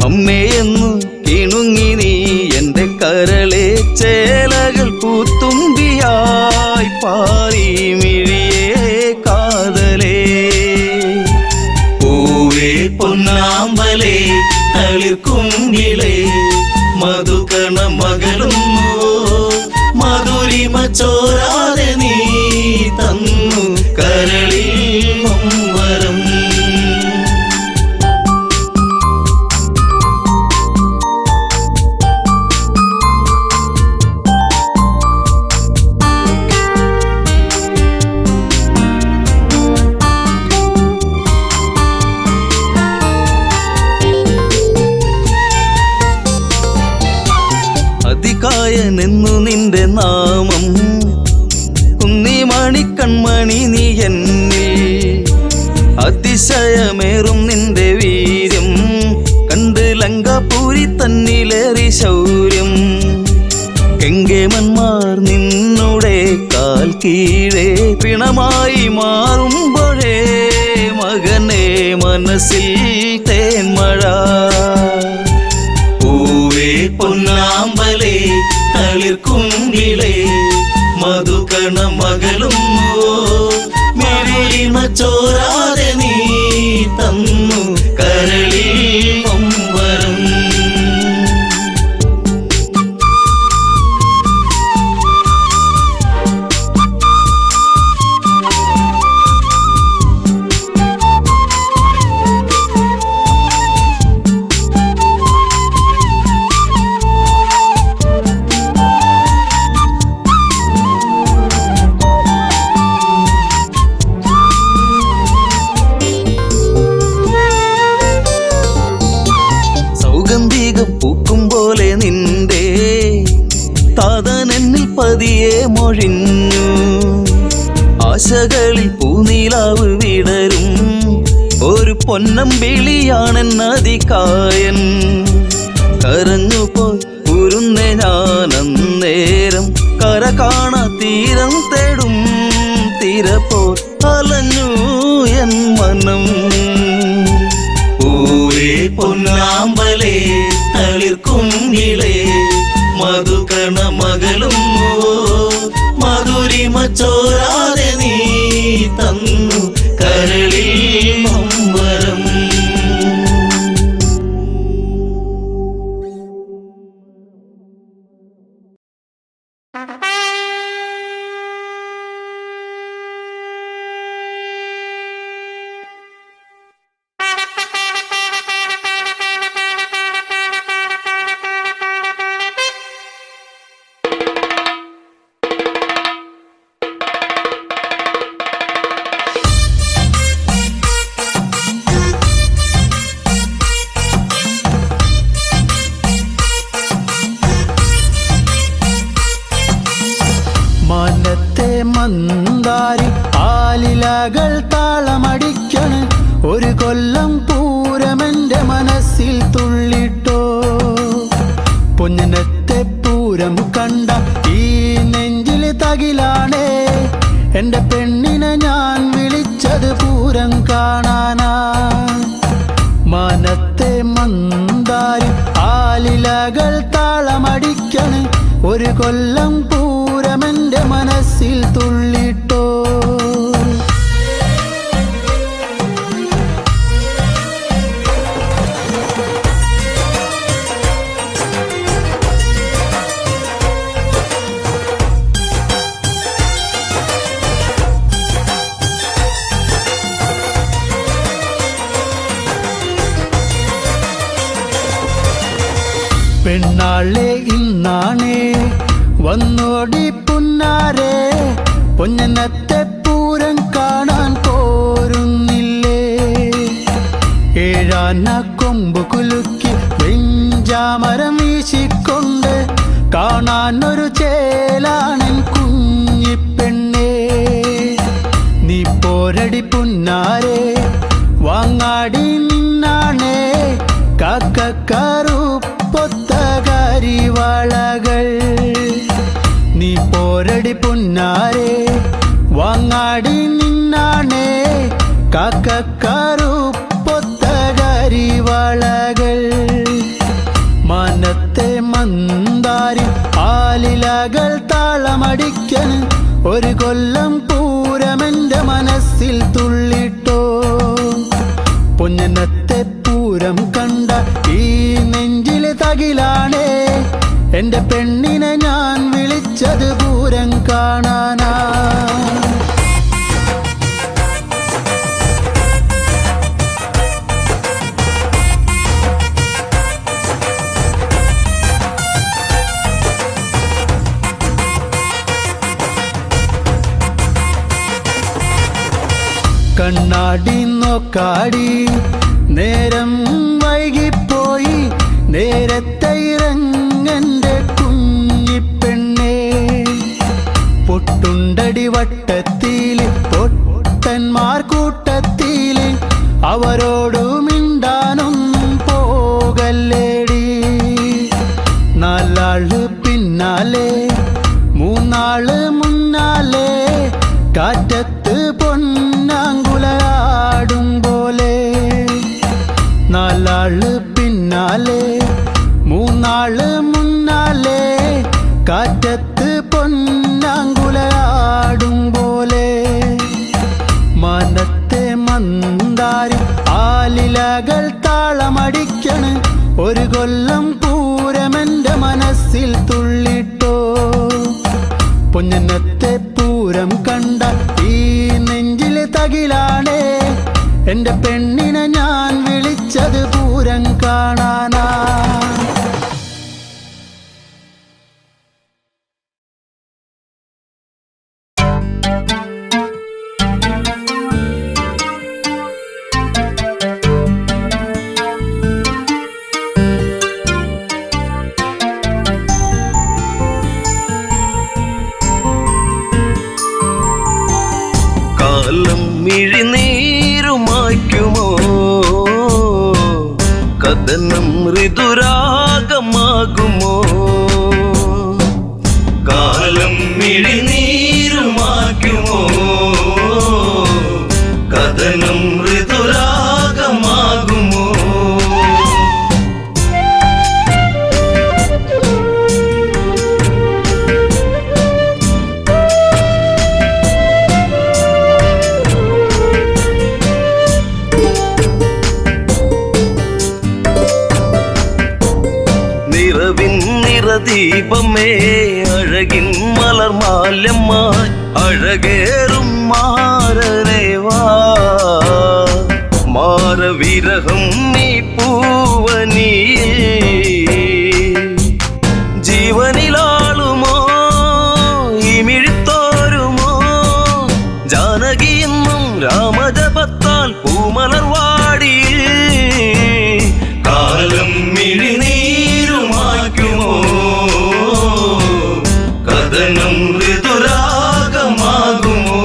അമ്മയെന്നു കിണുങ്ങി നീ എൻ്റെ കരളെ ചേലകൾ പൂത്തുമ്പിയായി പാറി മിഴിയേ കാതലേ. പൂവേ പൊന്നാമ്പലേ തളിർക്കുങ്കിലേ മധുകണ മകളുന്നു മധുരിമ ചോരാതെ നീ തന്നു കരളിൽ വരം. അതികായനെന്നു നിന്റെ നാമം കുന്നിമണി കൺമണി നീ എന്നിൽ. അതിശയമേറും നിന്റെ വീര്യം കണ്ട് ലങ്കാപൂരി തന്നിലേറി ശൗര്യം. കെങ്കേമന്മാർ നിന്നുടെ കാൽ കീഴേ പിണമായി മാറുമ്പോഴേ മകനെ മനസ്സിൽ തേന്മഴ. പൂവേ പൊന്നാമ്പലേ തളിർക്കുങ്കിലേ മധുകണ മകളുന്നു മധുരിമ ചോരാതെ നീ തന്നു കരളിൽ വരം. സൗഗന്ധികം പൂക്കും പോലെ നിന്റെ താതനെന്നിൽ പതിയെ മൊഴിഞ്ഞു. ആശകളിൽ പൂനീലാവ് വിടരും ഒരു പൊന്നമ്പിളിയാണെന്നതികായൻ. കരഞ്ഞുപോയി ഉരുന്നെ ഞാനന്നേരം കര കാണാ തീരം തേടും തിരപ്പോ അലഞ്ഞു എൻ മനം. പൂവേ പൊന്നാമ്പലേ തളിർക്കുങ്കിലേ മധുകണ മകളുന്നു മധുരിമ ചോരാതെ നീ തന്നു കരളിൽ വരം. മാനത്തെ മന്ദാരി ആലിലകൾ താളമടിക്കണ് ഒരു കൊല്ലം പൂരമെന്റെ മനസ്സിൽ തുള്ളിട്ടോ. പൊന്നിനത്തെ പൂരം കണ്ട ഈ നെഞ്ചിൽ തകിലാണേ എന്റെ പെണ്ണിനെ ഞാൻ വിളിച്ചത് പൂരം കാണാനാ. മാനത്തെ മന്ദാരി ആലിലകൾ താളമടിക്കണ് ഒരു കൊല്ലം പൂരമെന്റെ മനസ്സിൽ തുള്ളിട്ടോ. പെണ്ണാളെ ഇന്നാണേ വന്നോടി പുന്നാരെ പൊന്നനത്തെ പൂരം കാണാൻ പോരുന്നില്ലേ. ഏഴാന കൊമ്പ് കുലുക്കി വെഞ്ചാമരം വീശിക്കൊണ്ട് കാണാൻ ഒരു ചേലാണൻ കുഞ്ഞിപ്പെണ്ണേ. നീ പോരടി പുന്നാരെ വാങ്ങാടി നിന്നാണേ കാക്കക്കാറുപ്പൊത്ത കരിവാളകൾ. നീ പോരടി പുന്നാരെ വാങ്ങാടി നിന്നാണേ കാക്കക്കാറുപ്പൊത്ത കരിവാളകൾ. മനത്തെ മന്ദാരി ആലിലകൾ താളമടിക്കൻ ഒരു കൊല്ലം പൂരമെന്റെ മനസ്സിൽ തുള്ളിട്ടോ. പൊന്നത്തെ പൂരം കണ്ട ഈ നെഞ്ചിലെ തകിലാണേ എന്റെ പെണ്ണിനെ ഞാൻ വിളിച്ചത് പൂരം കാണാനാ. കണ്ണാടി നോക്കാടി നേരം വൈകിപ്പോയി നേരത്തെ ഇറങ്ങന്റെ കുഞ്ഞിപ്പെണ്ണേ. പൊട്ടുണ്ടടി വട്ടത്തില് പൊട്ടന്മാർ കൂട്ടത്തില് അവരോടു മിണ്ടാനൊന്നും പോകല്ലേടി. നാലാള് പിന്നാലെ മൂന്നാള് മുന്നാലെ കാറ്റത്ത് പൊന്നാങ്കുലയാടും പോലെ. നാലാള് പിന്നാലെ മൂന്നാള് മുന്നാലെ കാറ്റത്ത് പൊന്നാങ്കുലയാടും പോലെ. മനത്തെ മന്ദാരി ആലിലകൾ താളമടിക്കണ് ഒരു കൊല്ലം പൂരമെന്റെ മനസ്സിൽ തുള്ളിട്ടോ. പൊന്നത്തെ പൂരം കണ്ട ഈ നെഞ്ചിലെ തകിലാണേ എന്റെ പെണ്ണിനെ ഞാൻ വിളിച്ചത് പൂരം കാണാനാ. കാലം മിഴിനീരുമായ്ക്കുമോ കഥനം ഋതുരാഗമാകുമോ. കാലം മിഴിനീരുമായ്ക്കുമോ കഥനം ഋതുരാഗമാകുമോ. ദീപമേ അഴകിൻ മലർമാല്യമായി അഴകേറും മാരരേവാ. മാരവിരഹം നീ പൂവനിയേ ജീവനിലാളുമോ ഇമിഴിത്തോരുമോ. ജാനകിയെന്നും രാമജപത്താൽ പൂമലർവാടി. കാലം മിഴിനീരുമായ്ക്കുമോ കഥനം ഋതുരാഗമാകുമോ.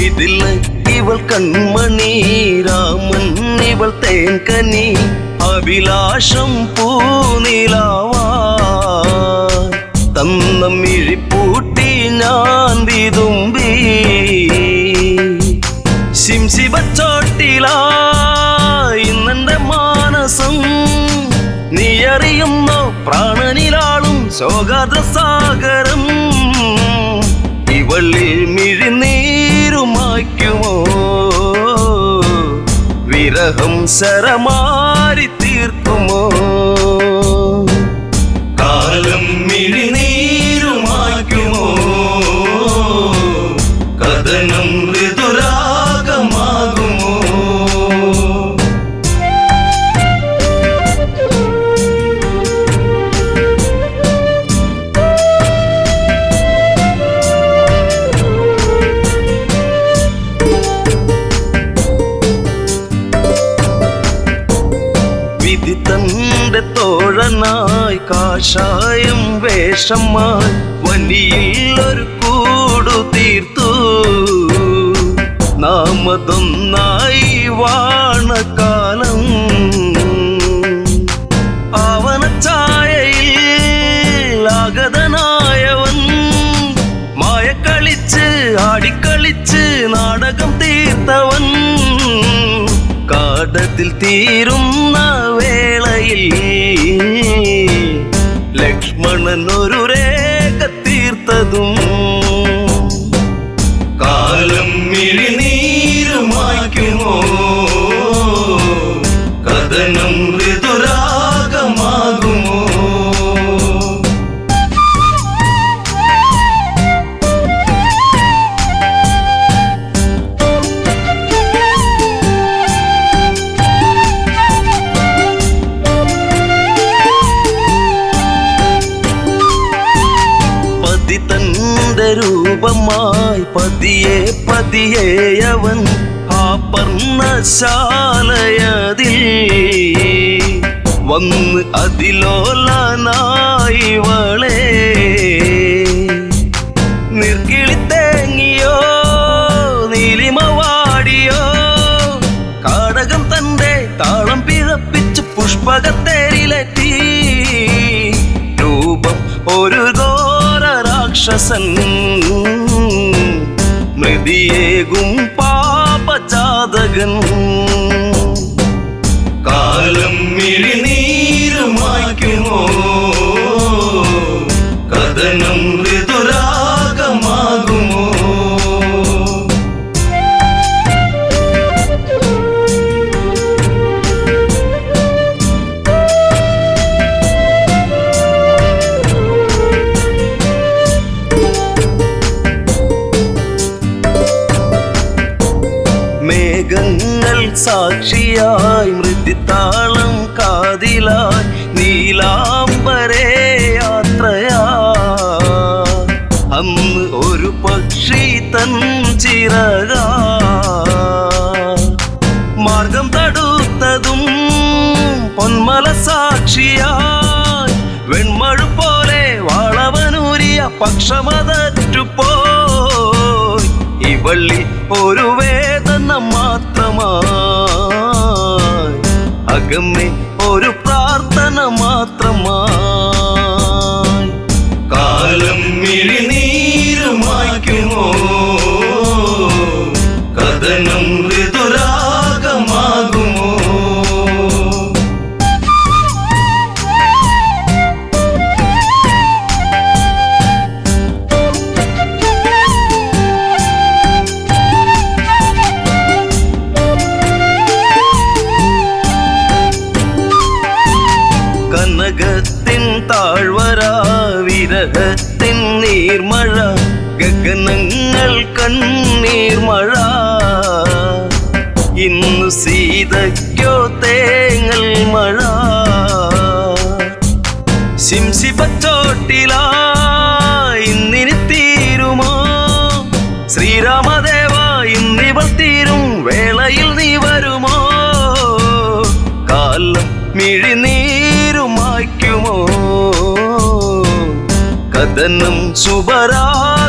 ഇതിൽ ഇവൾ കൺമണി രാമൻ ഇവൾ തേൻകനി അഭിലാഷം പൂനിലാവാ. തന്ന മിഴിപ്പൂട്ടി ഞാൻ വിതുമ്പി ശിംശിബച്ചോട്ടിലായി ഇന്നെന്റെ മാനസം. നീ അറിയുന്നോ പ്രാണനിലാളും ശോകാദ്രസാഗരം. ഇവളിൽ മിഴിനീരുമായ്ക്കുമോ വിരഹം ശരമാരി തീർക്കുമോ. കാലം മിഴിനീരുമായ്ക്കുമോ കഥനം ഋതുരാഗമാകുമോ. കാഷായം വേഷമായി വനിയിൽ ഒരു കൂടു തീർത്തു നാമതൊന്നായി വാണകാലം ആവനച്ചായയിൽ ആഗതനായവൻ മായക്കളിച്ച് ആടിക്കളിച്ച് നാടകം തീർത്തവൻ കാടത്തിൽ തീരുന്ന വേളയിൽ ലക്ഷ്മണൻ ഒരു രേഖ തീർത്തതും കാലം മിഴിനീരുമായ്ക്കുമോ കഥനം ഋതുരാഗമാകുമോ രൂപമായി പതിയെ പതിയെ അവൻ ആ പർണശാലയതിൽ വന്ന് അതിലോലനായി വളേ നിർക്കിളിത്തേങ്ങിയോ നീലിമവാടിയോ കാടകം തന്റെ താളം പിഴപ്പിച്ച് പുഷ്പകത്തേരിലെത്തി രൂപം ഒരു രാക്ഷസൻ മൃതിയേകും പാപജാതകൻ കാലം മിഴിനീരുമായ്ക്കുമോ കഥനം ഋതുരാഗമാകുമോ മേഘങ്ങൾ സാക്ഷിയായി മൃതിത്താളം കാതിലായി നീലാംബരേ യാത്രയാ അന്ന് ഒരു പക്ഷി തൻ ചിറക മാർഗം തടുത്തതും പൊന്മല സാക്ഷിയായി വെൺമഴു പോലെ വളവനൂരിയ പക്ഷമതറ്റുപോയി ഇവള്ളി ഒരു വേദന മാത്രമായി അകമ്മേ ഒരു പ്രാർത്ഥന മാത്രമായി കാലം മിഴിനീരുമായ്ക്കുമോ കഥനം ഋതുരാഗമാകുമോ കനകത്തിൻ താഴ്വര വിരഹത്തിൻ നീർമഴ ഗഗനങ്ങൾ കണ്ണീർമഴ ഇന്നു സീതയ്ക്കോ തേങ്ങൽ മഴ ശിംശിപച്ചോട്ടിലായി ഇന്നിനി തീരുമോ ശ്രീരാമദേവ ഇന്നിവൾ തീരും വേളയിൽ നീ വരുമോ കാലം മിഴിനീരുമായ്ക്കുമോ കഥനം ശുഭരാഗമാകുമോ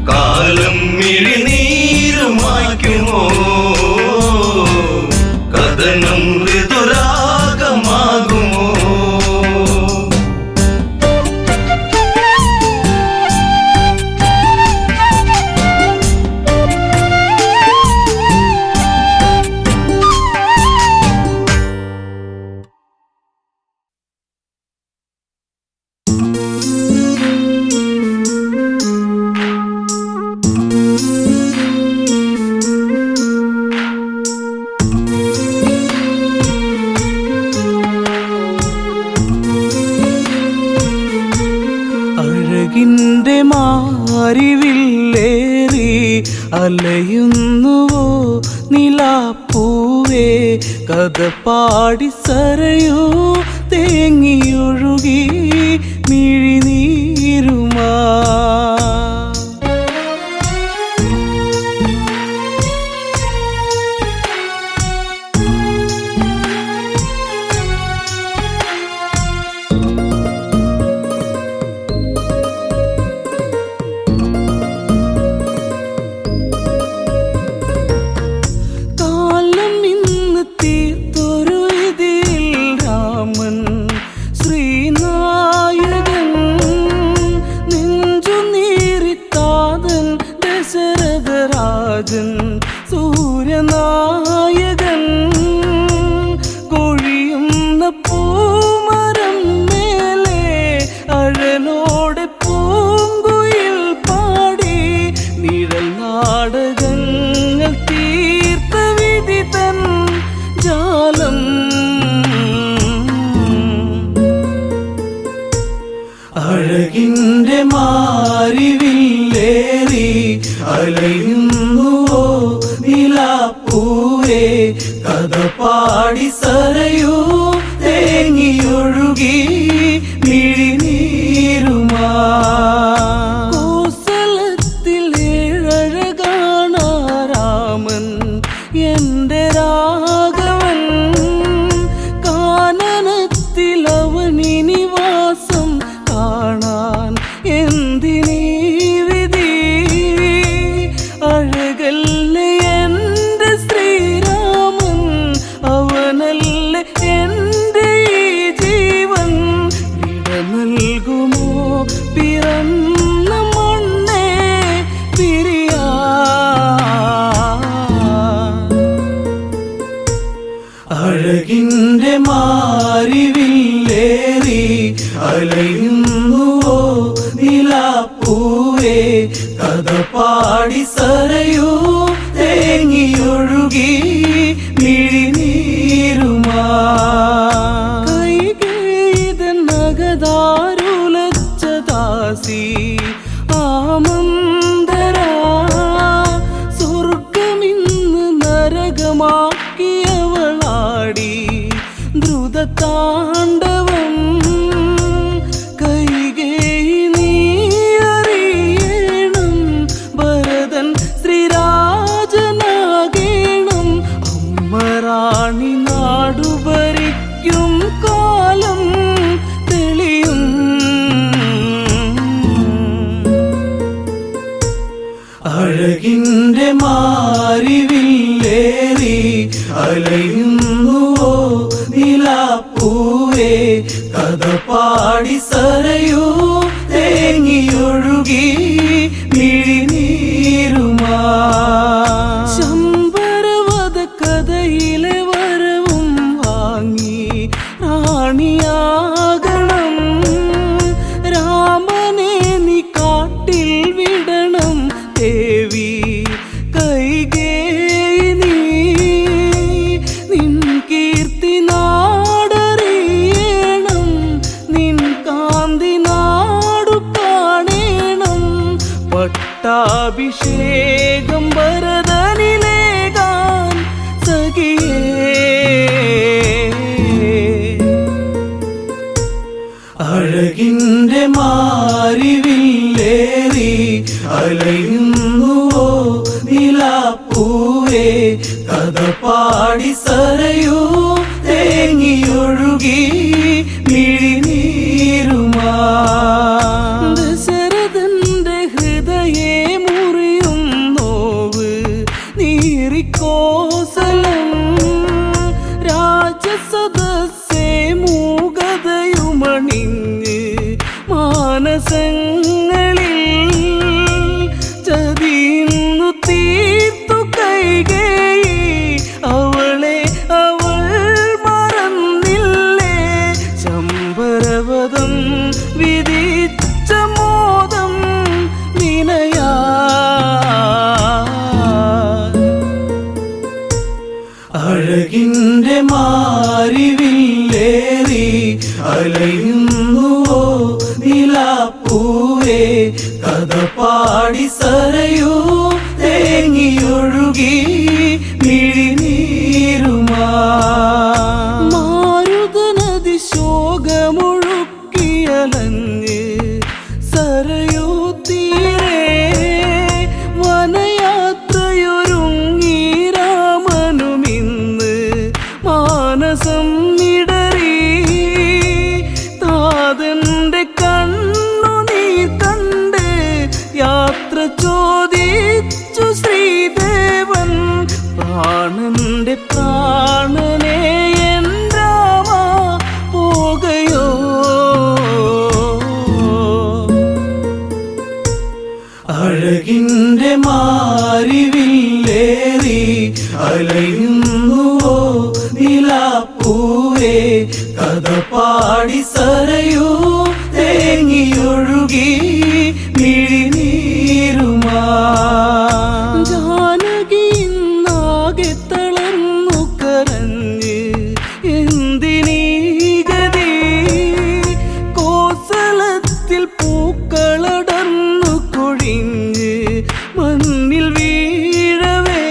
കാലം മിഴിനീരുമായ്ക്കുമോ കഥനം ഋതുരാഗമാകുമോ അഴകിൻ്റെ മാരിവില്ലേറി അലയുന്നുവോ നിലാപ്പൂവേ കഥ പാടി സരയൂ തേങ്ങിയൊഴുകി മിഴിനീരുമാ രാജൻ സൂര്യനായകൻ കൊഴിയുന്ന പൂമരം മേലെ അഴലോടെ പൂങ്കുയിൽ പാടി നിഴൽ നാടകങ്ങൾ തീർത്ത വിധി തൻ ജാലം അഴകിൻ്റെ മാരിവില്ലേറി അലയുന്നുവോ നിലാപ്പൂവേ കഥ പാടി സരയൂ തേങ്ങിയൊഴുകി മിഴിനീരുമാ കോസലത്തിൽ ഏഴഴകാണ രാമൻ എൻ്റെ രാഘവൻ കാനനത്തിൽ അവനിനി വാസം കാണാൻ എന്തിനീ വിധി അഴകല്ലേ എൻ്റെ ശ്രീരാമൻ അവനല്ലേ എൻ്റെ ഈ ജീവൻ വിട നൽകുമോ പിറന്ന മണ്ണേ പിരിയാ അഴകിൻ്റെ മാരിവില്ലേറി അലയുന്നുവോ നിലാപ്പൂവേ കഥ പാടി സരയൂ തേങ്ങിയൊഴുകി മിഴിനീരുമാ കൈകേയിതൻ നഗതാരുലച്ച ദാസി ആമന്തരാ സ്വർഗമിന്ന് നരകമാക്കിയവളാടി ദ്രുതതാണ്ഡവം കൈകേയി നീ അറിയണം ഭരതൻ ശ്രീരാജനാകേണം അമ്മറാണി നാടു ഭരിക്കും കാലം തെളിയും അഴകിൻ്റെ മാരിവില്ലേറി അലയുന്നുവോ നിലാപ്പൂവേ കഥ പാടി സരയൂ തേങ്ങിയൊഴുകി മിഴിനീരുമാ ശമ്പരവധ കഥയിലെ വരവും വാങ്ങി റാണിയാകണം രാമനെ നീ കാട്ടിൽ വിടണം ദേവി കൈകേയി നീ നിൻ കീർത്തി നാടറിയണം നിൻ കാന്തി നാടു കാണേണം പട്ടാഭിഷേകം ഭരതനിലേകാൻ സഖിയേ അഴകിൻ്റെ മാരിവില്ലേറി അലയുന്നുവോ നിലാപ്പൂവേ കഥ പാടി സരയൂ തേങ്ങിയൊഴുകി മിഴിനീരുമാ ദശരഥന്റെ ഹൃദയേ മുറിയും നോവ് നീറിക്കോസലം രാജസദസ്സേ മൂകതയുമണിഞ്ഞ് മാനസങ്ങളിൽ ചതിയുന്നു തീർത്തു കൈകേയി അവളെ അവൾ മറന്നില്ലേ ശമ്പരവധം വിധിച്ച മോദം വിനയാ അഴകിൻ്റെ മാരിവില്ലേറി അലയുന്നുവോ നിലാപ്പൂവേ കഥ പാടി സരയൂ തേങ്ങിയൊഴുകി മിഴിനീരുമാ മാരുതനദി ശോകമൊഴുക്കിയലഞ്ഞ് സരയൂ തീരെ വനയാത്രയൊരുങ്ങി രാമനുമിന്ന് മാനസം ഇടറി താതന്റെ കണ്ണുനീർ കണ്ട് യാത്ര ചോദിച്ചു ശ്രീദേവൻ പ്രാണന്റെ പ്രാണനെ എൻ രാമ പോകയോ അഴകിൻ്റെ മാരിവില്ലേ അലയുന്നുവോ നിലാപ്പൂവേ കഥ പാടി സരയൂ തേങ്ങിയൊഴുകി മിഴിനീരുമാ ജാനകി നാകെ തളർന്നു കരഞ്ഞ് എന്തിനീ ഗതി കോസലത്തിൽ പൂക്കളടർന്നു കൊഴിഞ്ഞ് മണ്ണിൽ വീഴവേ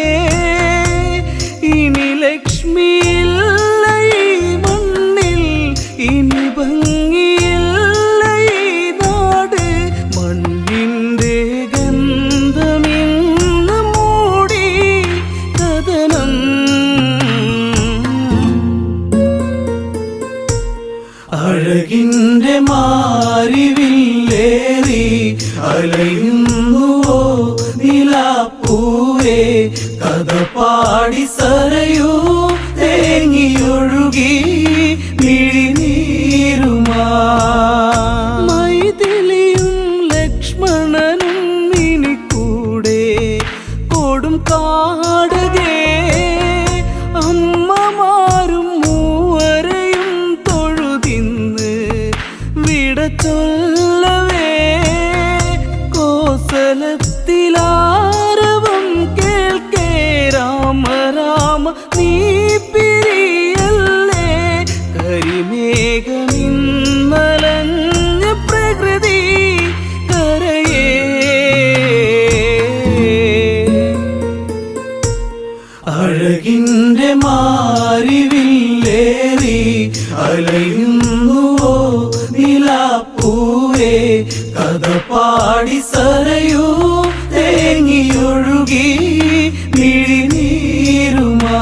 ഇനി ലക്ഷ്മിയില്ല ഈ മണ്ണിൽ ഇനി ഭംഗിയില്ല ഈ നാട് മണ്ണിൻ്റെ ഗന്ധമിന്ന് മൂടി കഥനം അഴകിൻ്റെ മാരിവില്ലേറി അലയുന്നുവോ നിലാപ്പൂവേ കഥ പാടി സരയൂ തേങ്ങിയൊഴുകി മിഴിനീരുമാ മൈഥിലിയും ലക്ഷ്മണനും ഇനി കൂടെ കൊടും കാടകേ അമ്മമാരും മൂവരെയും തൊഴുതിന്ന് വിട ചൊല്ലവേ കോസലത്തിലാരവം കേൾക്കേ രാമ രാമ നീ പിരിയല്ലേ കരിമേഘമിന്നലഞ്ഞ പ്രകൃതി കരയേ അഴകിൻ്റെ മാരിവില്ലേറി അലയുന്നുവോ നിലാപ്പൂവേ കഥ പാടി സരയൂ തേങ്ങിയൊഴുകി മിഴിനീരുമാ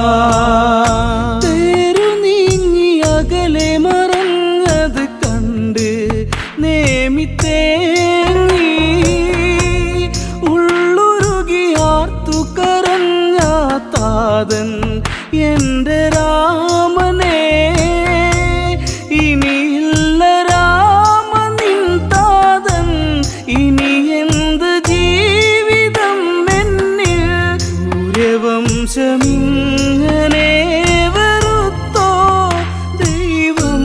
തേരു നീങ്ങി അകലെ മറഞ്ഞത് കണ്ട് നേമിത്തേങ്ങി ഉള്ളുരുകി ആർത്തു കരഞ്ഞ താതൻ എൻ്റെ രാമനെ ഇനിയില്ല രാമ നിൻ താതൻ ഇനി എന്ത് ജീവിതം എന്നിൽ സൂര്യവംശമിങ്ങനെ വെറുത്തോ ദൈവം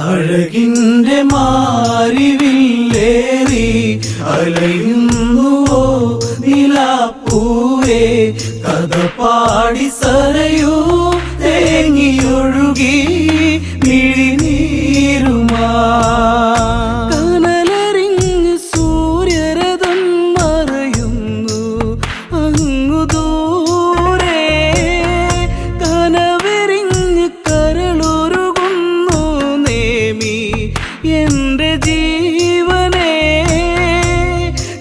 അഴകിൻ്റെ മാരിവില്ലേറി അലയുന്നുവോ നിലാപ്പൂവേ കഥ പാടി സരയൂ തേങ്ങിയൊഴുകി മിഴിനീരുമാ കനലറിഞ്ഞ് സൂര്യരഥം മറയുന്നു അങ്ങു ദൂരെ കനവെറിഞ്ഞ് കരളുരുകുന്നു നേമി എൻ്റെ ജീവനെ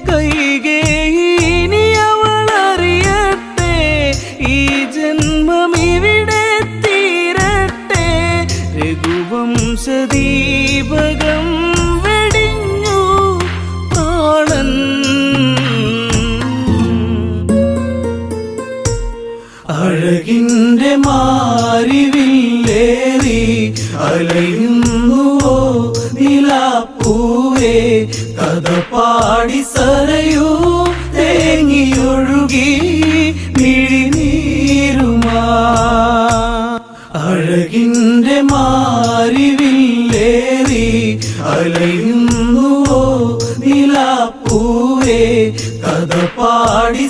കൈകേയിനി അവളറിയട്ടെ ഈ ജന്മമിവിടെ തീരട്ടെ രഘുവംശദീപകം വെടിഞ്ഞു പ്രാണൻ അഴകിൻ്റെ മാരിവില്ലേറി അലയുന്നുവോ നിലാപ്പൂവേ കഥ പാടി സരയൂ തേങ്ങിയൊഴുകി മിഴിനീരുമാ അഴകിൻ്റെ മാരിവില്ലേറി അലയുന്നുവോ നിലാപ്പൂവേ കഥ പാടി